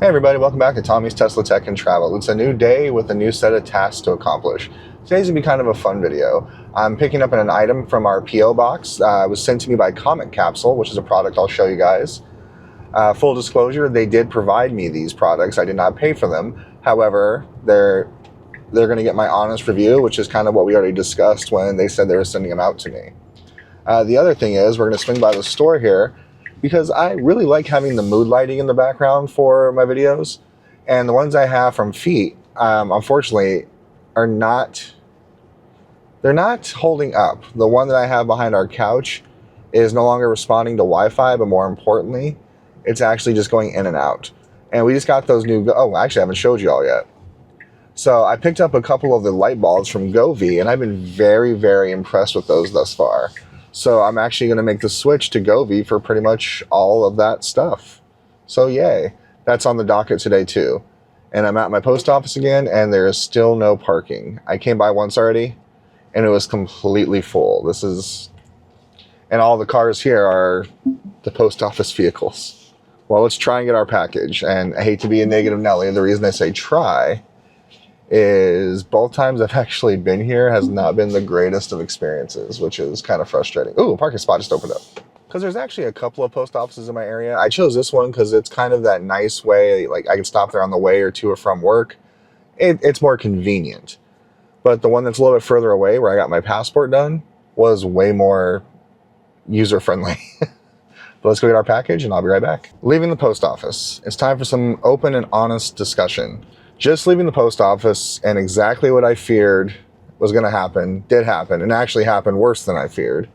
Hey everybody, welcome back to Tommy's Tesla Tech and Travel. It's a new day with a new set of tasks to accomplish. Today's gonna be kind of a fun video. I'm picking up an item from our P.O. box. It was sent to me by Comic Capsule, which is a product I'll show you guys. Full disclosure, they did provide me these products. I did not pay for them. However, they're gonna get my honest review, which is kind of what we already discussed when they said they were sending them out to me. The other thing is, we're gonna swing by the store here, because I really like having the mood lighting in the background for my videos. And the ones I have from Feet, unfortunately, they're not holding up. The one that I have behind our couch is no longer responding to Wi-Fi, but more importantly, it's actually just going in and out. And we just got those new, actually I haven't showed you all yet. So I picked up a couple of the light bulbs from Govee, and I've been very, very impressed with those thus far. So I'm actually going to make the switch to Govee for pretty much all of that stuff. So yay. That's on the docket today too. And I'm at my post office again, and there is still no parking. I came by once already, and it was completely full. And all the cars here are the post office vehicles. Well, let's try and get our package. And I hate to be a negative Nelly. The reason I say try is both times I've actually been here has not been the greatest of experiences, which is kind of frustrating. Ooh, a parking spot just opened up. Because there's actually a couple of post offices in my area. I chose this one because it's kind of that nice way, like I can stop there on the way or to or from work. It's more convenient. But the one that's a little bit further away, where I got my passport done, was way more user-friendly. But let's go get our package and I'll be right back. Leaving the post office, it's time for some open and honest discussion. Just leaving the post office, and exactly what I feared was going to happen did happen, and actually happened worse than I feared.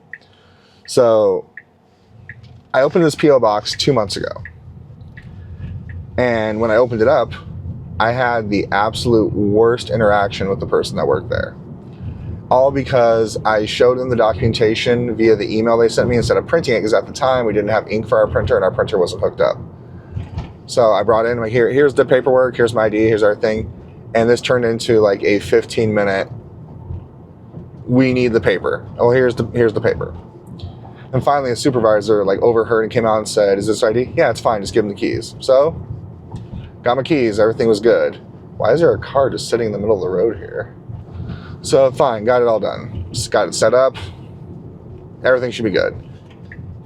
So I opened this P.O. box 2 months ago, and when I opened it up, I had the absolute worst interaction with the person that worked there. All because I showed them the documentation via the email they sent me instead of printing it, because at the time we didn't have ink for our printer and our printer wasn't hooked up. So I brought in, like, here's the paperwork, here's my ID, here's everything. And this turned into like a 15-minute, we need the paper. Oh, here's the paper. And finally a supervisor like overheard and came out and said, is this ID? Yeah, it's fine, just give them the keys. So, got my keys, everything was good. Why is there a car just sitting in the middle of the road here? So fine, got it all done. Just got it set up. Everything should be good.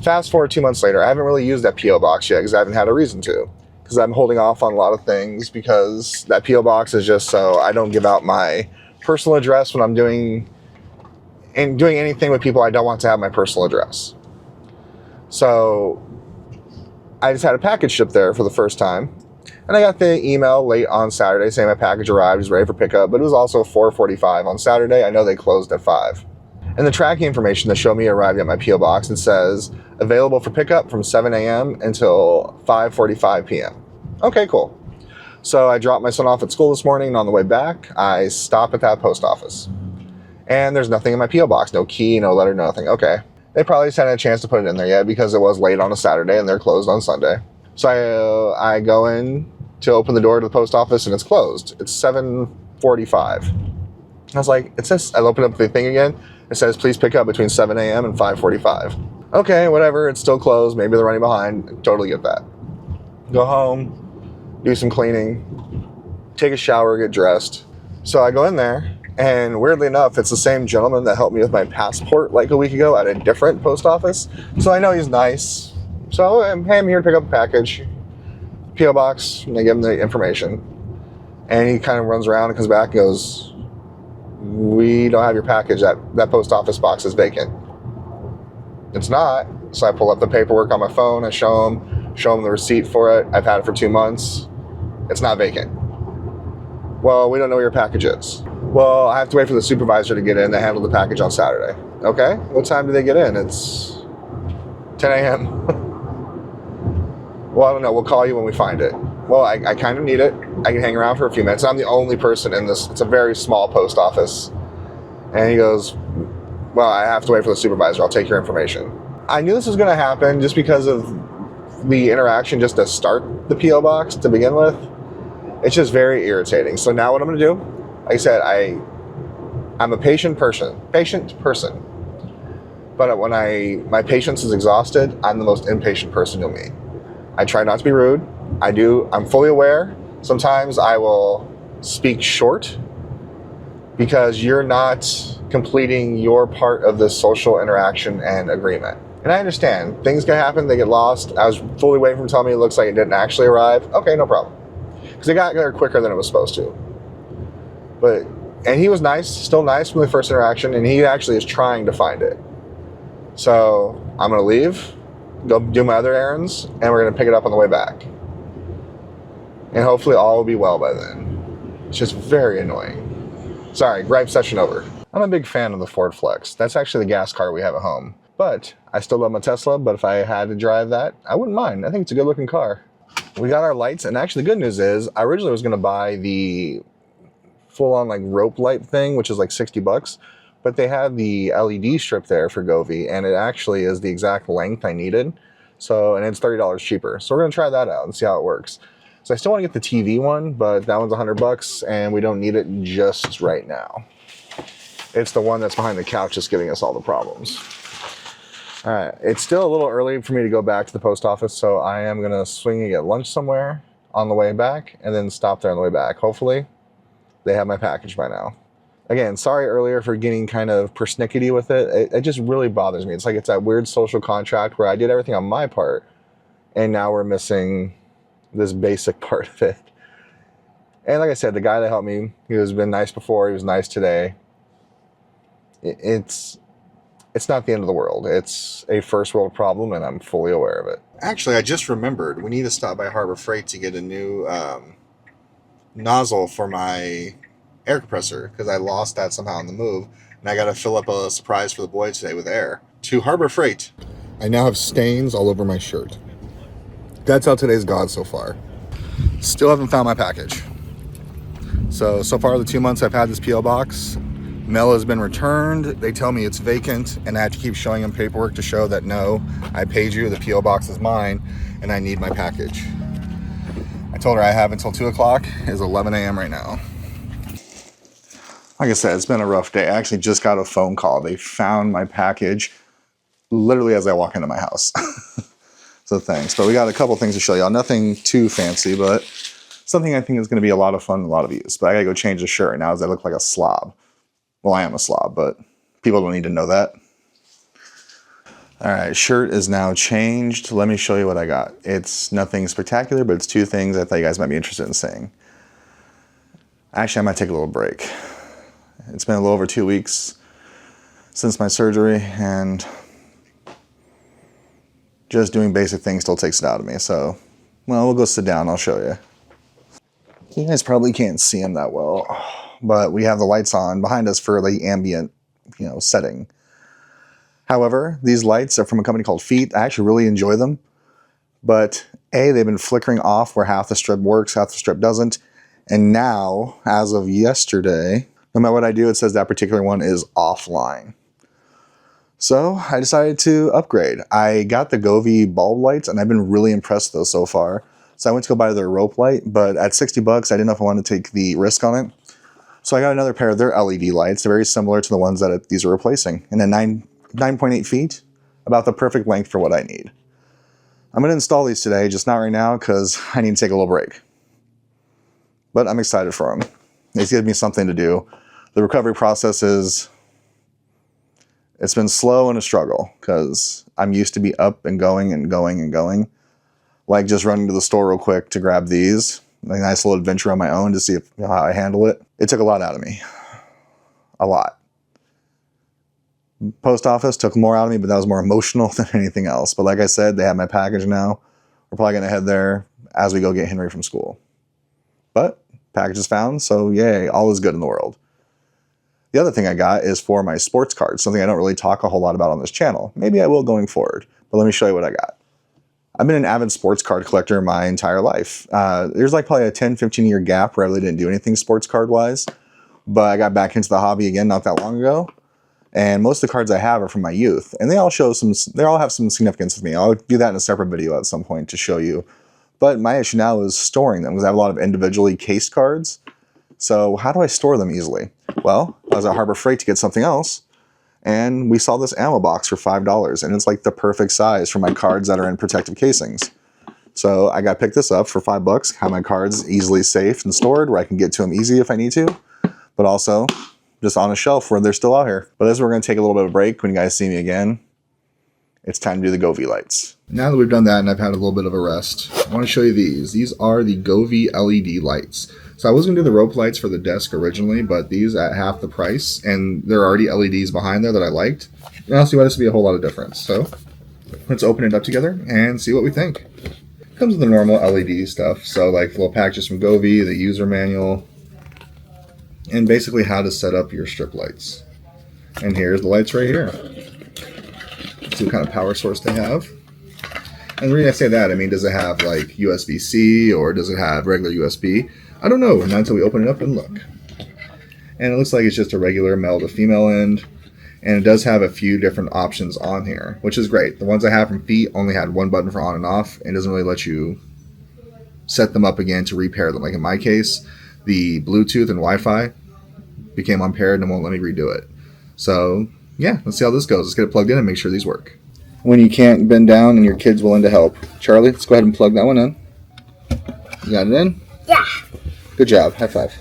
Fast forward 2 months later, I haven't really used that P.O. box yet because I haven't had a reason to. Because I'm holding off on a lot of things, because that P.O. box is just so I don't give out my personal address when I'm doing anything with people I don't want to have my personal address. So I just had a package shipped there for the first time, and I got the email late on Saturday saying my package arrived, is ready for pickup, but it was also 4:45 on Saturday. I know they closed at 5. And the tracking information that showed me arrived at my P.O. box, it says available for pickup from 7 a.m. until 5:45 p.m. Okay, cool. So I dropped my son off at school this morning, and on the way back, I stop at that post office. And there's nothing in my P.O. box, no key, no letter, nothing. Okay. They probably just hadn't had a chance to put it in there yet because it was late on a Saturday and they're closed on Sunday. So I go in to open the door to the post office and it's closed. It's 7:45. I was like, it says, I open up the thing again. It says, please pick up between 7 a.m. and 5:45. Okay, whatever, it's still closed. Maybe they're running behind. Totally get that. Go home, do some cleaning, take a shower, get dressed. So I go in there, and weirdly enough, it's the same gentleman that helped me with my passport like a week ago at a different post office. So I know he's nice. So, hey, I'm here to pick up a package. P.O. box, and I give him the information. And he kind of runs around and comes back and goes, we don't have your package. That post office box is vacant. It's not. So I pull up the paperwork on my phone. I show him the receipt for it. I've had it for 2 months. It's not vacant. Well, we don't know where your package is. Well, I have to wait for the supervisor to get in to handle the package on Saturday. Okay. What time do they get in? It's 10 a.m. Well, I don't know. We'll call you when we find it. Well, I kind of need it. I can hang around for a few minutes. I'm the only person in this. It's a very small post office. And he goes, well, I have to wait for the supervisor. I'll take your information. I knew this was going to happen just because of the interaction just to start the P.O. box to begin with. It's just very irritating. So now what I'm going to do, like I said, I'm a patient person. But when my patience is exhausted, I'm the most impatient person you'll meet. I try not to be rude. I'm fully aware. Sometimes I will speak short because you're not completing your part of the social interaction and agreement. And I understand, things can happen, they get lost. I was fully waiting for him to tell me it looks like it didn't actually arrive. Okay, no problem. Because it got there quicker than it was supposed to. And he was nice, still nice from the first interaction, and he actually is trying to find it. So I'm gonna leave, go do my other errands, and we're gonna pick it up on the way back. And hopefully all will be well by then. It's just very annoying. Sorry, gripe session over. I'm a big fan of the Ford Flex. That's actually the gas car we have at home. But I still love my Tesla, but if I had to drive that, I wouldn't mind. I think it's a good looking car. We got our lights, and actually the good news is, I originally was gonna buy the full-on like rope light thing, which is like $60, but they had the LED strip there for Govee, and it actually is the exact length I needed. So, and it's $30 cheaper. So we're gonna try that out and see how it works. So I still want to get the TV one, but that one's $100 and we don't need it just right now. It's the one that's behind the couch that's giving us all the problems. All right, it's still a little early for me to go back to the post office, so I am gonna swing and get lunch somewhere on the way back and then stop there on the way back. Hopefully they have my package by now. Again, sorry earlier for getting kind of persnickety with it. It just really bothers me. It's like it's that weird social contract where I did everything on my part and now we're missing this basic part of it. And like I said, the guy that helped me, he has been nice before, he was nice today. It's not the end of the world. It's a first world problem and I'm fully aware of it. Actually, I just remembered, we need to stop by Harbor Freight to get a new nozzle for my air compressor because I lost that somehow on the move. And I got to fill up a surprise for the boy today with air. To Harbor Freight. I now have stains all over my shirt. That's how today's gone so far. Still haven't found my package. So far the 2 months I've had this P.O. box, mail has been returned. They tell me it's vacant and I have to keep showing them paperwork to show that no, I paid you, the P.O. box is mine, and I need my package. I told her I have until 2 o'clock. It's 11 a.m. right now. Like I said, it's been a rough day. I actually just got a phone call. They found my package literally as I walk into my house. So thanks. But we got a couple things to show y'all. Nothing too fancy, but something I think is going to be a lot of fun and a lot of use. But I got to go change the shirt now as I look like a slob. Well, I am a slob, but people don't need to know that. All right, shirt is now changed. Let me show you what I got. It's nothing spectacular, but it's two things I thought you guys might be interested in seeing. Actually, I might take a little break. It's been a little over 2 weeks since my surgery, and just doing basic things still takes it out of me. So, well, we'll go sit down. I'll show you. You guys probably can't see them that well, but we have the lights on behind us for the ambient, setting. However, these lights are from a company called Feet. I actually really enjoy them, but they've been flickering off where half the strip works, half the strip doesn't. And now, as of yesterday, no matter what I do, it says that particular one is offline. So I decided to upgrade. I got the Govee bulb lights and I've been really impressed with those so far. So I went to go buy their rope light, but at $60, I didn't know if I wanted to take the risk on it. So I got another pair of their LED lights. They're very similar to the ones that these are replacing. And then 9.8 feet, about the perfect length for what I need. I'm going to install these today, just not right now because I need to take a little break. But I'm excited for them. It's given me something to do. The recovery process it's been slow and a struggle because I'm used to be up and going and going and going. Like just running to the store real quick to grab these. A nice little adventure on my own to see how I handle it. It took a lot out of me. A lot. Post office took more out of me, but that was more emotional than anything else. But like I said, they have my package now. We're probably going to head there as we go get Henry from school. But package is found, so yay, all is good in the world. The other thing I got is for my sports cards, something I don't really talk a whole lot about on this channel. Maybe I will going forward, but let me show you what I got. I've been an avid sports card collector my entire life. There's like probably a 10, 15 year gap where I really didn't do anything sports card wise, but I got back into the hobby again not that long ago. And most of the cards I have are from my youth, and they all have some significance with me. I'll do that in a separate video at some point to show you. But my issue now is storing them because I have a lot of individually cased cards. So how do I store them easily? Well, I was at Harbor Freight to get something else, and we saw this ammo box for $5, and it's like the perfect size for my cards that are in protective casings. So I got to pick this up for $5, have my cards easily safe and stored where I can get to them easy if I need to, but also just on a shelf where they're still out here. But as we're going to take a little bit of a break, when you guys see me again, it's time to do the Govee lights. Now that we've done that and I've had a little bit of a rest, I want to show you these. These are the Govee LED lights. So I was going to do the rope lights for the desk originally, but these at half the price, and there are already LEDs behind there that I liked. And I don't see why this would be a whole lot of difference. So let's open it up together and see what we think. It comes with the normal LED stuff. So like little packages from Govee, the user manual, and basically how to set up your strip lights. And here's the lights right here. Let's see what kind of power source they have. And the reason I say that, I mean, does it have like USB-C or does it have regular USB? I don't know, not until we open it up and look. And it looks like it's just a regular male to female end. And it does have a few different options on here, which is great. The ones I have from Feet only had one button for on and off, and doesn't really let you set them up again to repair them. Like in my case, the Bluetooth and Wi-Fi became unpaired and won't let me redo it. So yeah, let's see how this goes. Let's get it plugged in and make sure these work. When you can't bend down and your kid's willing to help. Charlie, let's go ahead and plug that one in. You got it in? Yeah. Good job. High five.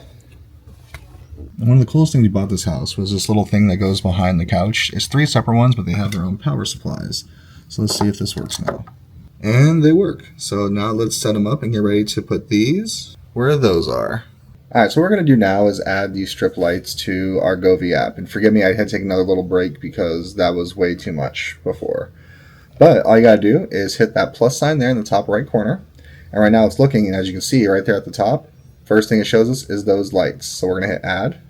One of the coolest things about this house was this little thing that goes behind the couch. It's 3 separate ones, but they have their own power supplies. So let's see if this works now. And they work. So now let's set them up and get ready to put these where those are. Alright, so what we're going to do now is add these strip lights to our Govee app. And forgive me, I had to take another little break because that was way too much before. But all you got to do is hit that plus sign there in the top right corner. And right now it's looking, and as you can see right there at the top, first thing it shows us is those lights. So we're going to hit add.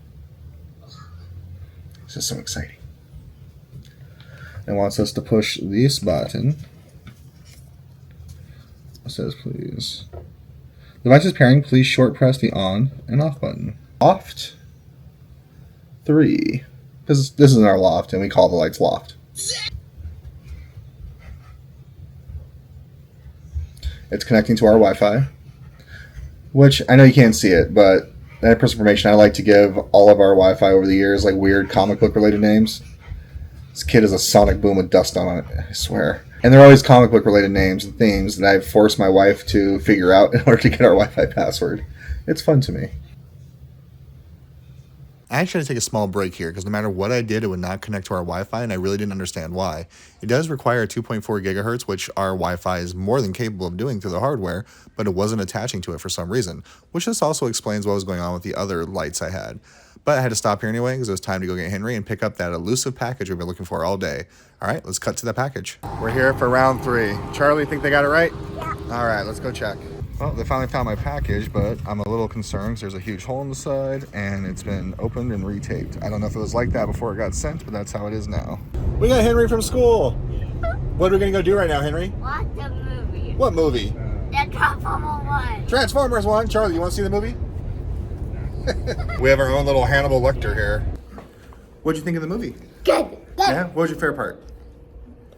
It's just so exciting. It wants us to push this button. It says please. Device is pairing, please short press the on and off button. Loft 3. This is our loft, and we call the lights loft. It's connecting to our Wi-Fi, which I know you can't see it, but that piece of information I like to give all of our Wi-Fi over the years, like weird comic book related names. This kid is a sonic boom with dust on it, I swear. And they're always comic book related names and themes that I've forced my wife to figure out in order to get our Wi-Fi password. It's fun to me. I actually had to take a small break here because no matter what I did, it would not connect to our Wi-Fi, and I really didn't understand why. It does require 2.4 gigahertz, which our Wi-Fi is more than capable of doing through the hardware, but it wasn't attaching to it for some reason, which this also explains what was going on with the other lights I had. But I had to stop here anyway because it was time to go get Henry and pick up that elusive package we've been looking for all day. All right, let's cut to that package. We're here for round 3. Charlie, think they got it right? Yeah. All right, let's go check. Well, they finally found my package, but I'm a little concerned because there's a huge hole in the side and it's been opened and retaped. I don't know if it was like that before it got sent, but that's how it is now. We got Henry from school. What are we going to go do right now, Henry? Watch the movie. What movie? The Transformers 1. Transformers 1. Charlie, you want to see the movie? We have our own little Hannibal Lecter here. What'd you think of the movie? Good. Yeah? What was your favorite part?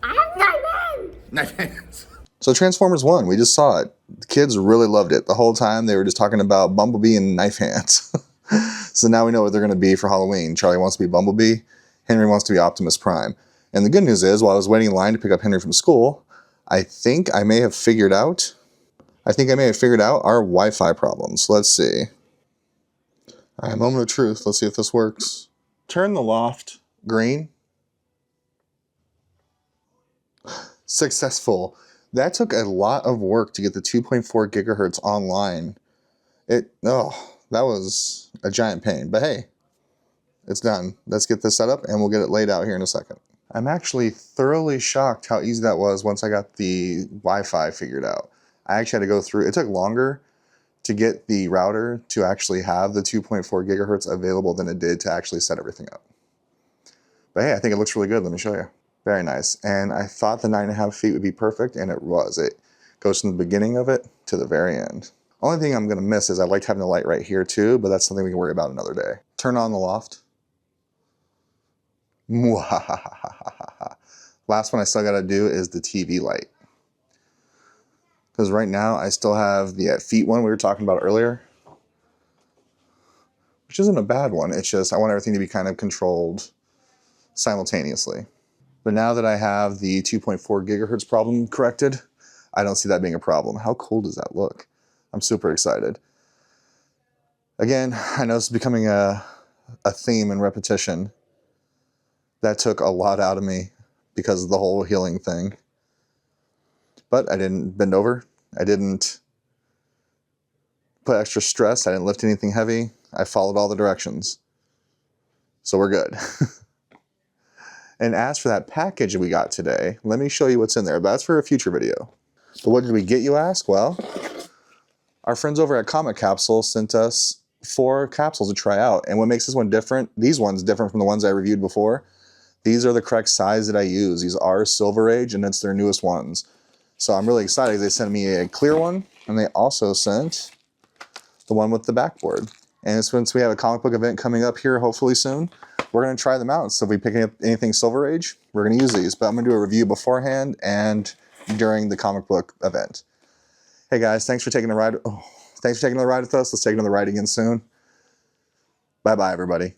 I have my man. Knife hands. So Transformers 1, we just saw it. The kids really loved it. The whole time they were just talking about Bumblebee and knife hands. So now we know what they're going to be for Halloween. Charlie wants to be Bumblebee. Henry wants to be Optimus Prime. And the good news is, while I was waiting in line to pick up Henry from school, I think I may have figured out our Wi-Fi problems. Let's see. All right, moment of truth. Let's see if this works. Turn the loft green. Successful. That took a lot of work to get the 2.4 gigahertz online. That was a giant pain, but hey, it's done. Let's get this set up and we'll get it laid out here in a second. I'm actually thoroughly shocked how easy that was once I got the Wi-Fi figured out. I actually had to go through, it took longer to get the router to actually have the 2.4 gigahertz available than it did to actually set everything up. But hey, I think it looks really good. Let me show you. Very nice. And I thought the 9.5 feet would be perfect, and it was. It goes from the beginning of it to the very end. Only thing I'm going to miss is I liked having the light right here too, but that's something we can worry about another day. Turn on the loft. Last one I still got to do is the TV light. Because right now I still have the feet one we were talking about earlier, which isn't a bad one. It's just I want everything to be kind of controlled simultaneously. But now that I have the 2.4 gigahertz problem corrected, I don't see that being a problem. How cool does that look? I'm super excited. Again, I know this is becoming a theme and repetition. That took a lot out of me because of the whole healing thing. But I didn't bend over. I didn't put extra stress. I didn't lift anything heavy. I followed all the directions. So we're good. And as for that package we got today, let me show you what's in there. That's for a future video. But what did we get, you ask? Well, our friends over at Comic Capsule sent us 4 capsules to try out. And what makes this one different, these ones different from the ones I reviewed before, these are the correct size that I use. These are Silver Age, and it's their newest ones. So I'm really excited. They sent me a clear one, and they also sent the one with the backboard. And since we have a comic book event coming up here hopefully soon, we're going to try them out. So if we pick up anything Silver Age, we're going to use these. But I'm going to do a review beforehand and during the comic book event. Hey guys, thanks for taking the ride. Thanks for taking the ride with us. Let's take another ride again soon. Bye-bye, everybody.